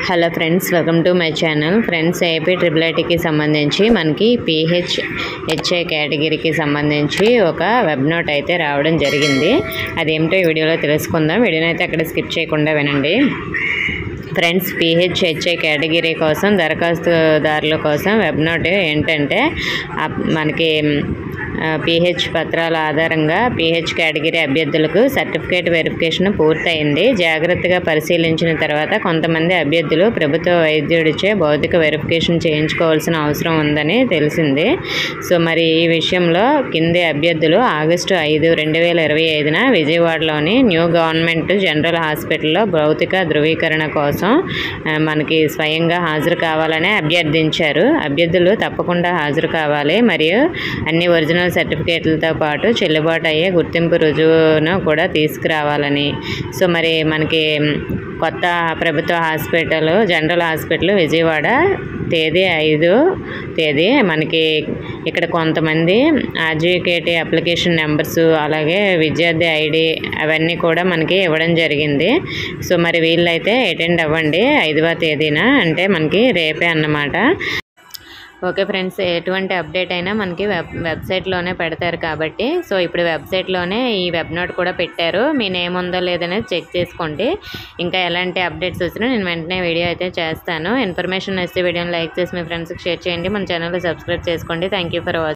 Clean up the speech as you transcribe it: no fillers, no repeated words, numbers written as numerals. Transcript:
Hello friends, welcome to my channel. Friends, AP IIITకి సంబంధించి మనకి PHHI కేటగిరీకి సంబంధించి ఒక వెబ్ నోట్ అయితే రావడం జరిగింది. అదేమిటో ఈ వీడియోలో తెలుసుకుందాం. వీడియోని అయితే అక్కడ స్కిప్ చేయకుండా వినండి. ఫ్రెండ్స్, PHHI కేటగిరీ కోసం దరఖాస్తుదారుల కోసం వెబ్ నోట్ ఏంటంటే మనకి PH పత్రాల ఆధారంగా PH కేటగిరీ అభ్యర్థులకు సర్టిఫికేట్ వెరిఫికేషన్ పూర్తయింది. జాగ్రత్తగా పరిశీలించిన తర్వాత కొంతమంది అభ్యర్థులు ప్రభుత్వ వైద్యుడిచే భౌతిక వెరిఫికేషన్ చేయించుకోవాల్సిన అవసరం ఉందని తెలిసింది. సో మరి ఈ విషయంలో కింది అభ్యర్థులు ఆగస్టు 5, 2025న విజయవాడలోని న్యూ గవర్నమెంట్ జనరల్ హాస్పిటల్లో భౌతిక ధృవీకరణ కోసం మనకి స్వయంగా హాజరు కావాలని అభ్యర్థించారు. అభ్యర్థులు తప్పకుండా హాజరు కావాలి మరియు అన్ని ఒరిజినల్ సర్టిఫికేట్లతో పాటు చెల్లుబాటు అయ్యే గుర్తింపు రుజువును కూడా తీసుకురావాలని. సో మరి మనకి కొత్త ప్రభుత్వ హాస్పిటల్ జనరల్ హాస్పిటల్ విజయవాడ తేదీ 5 మనకి ఇక్కడ కొంతమంది ఆర్జీకేటీ అప్లికేషన్ నెంబర్స్ అలాగే విద్యార్థి ID అవన్నీ కూడా మనకి ఇవ్వడం జరిగింది. సో మరి వీళ్ళైతే అటెండ్ అవ్వండి 5వ తేదీన, అంటే మనకి రేపే అన్నమాట. ఓకే ఫ్రెండ్స్, ఎటువంటి అప్డేట్ అయినా మనకి వెబ్సైట్లోనే పెడతారు కాబట్టి, సో ఇప్పుడు వెబ్సైట్లోనే ఈ వెబ్ నోట్ కూడా పెట్టారు. మీ నేమ్ ఉందో లేదనేది చెక్ చేసుకోండి. ఇంకా ఎలాంటి అప్డేట్స్ వచ్చినా నేను వెంటనే వీడియో అయితే చేస్తాను. ఇన్ఫర్మేషన్ వస్తే వీడియోని లైక్ చేసి మీ ఫ్రెండ్స్కి షేర్ చేయండి. మన ఛానల్ని సబ్స్క్రైబ్ చేసుకోండి. Thank you for watching.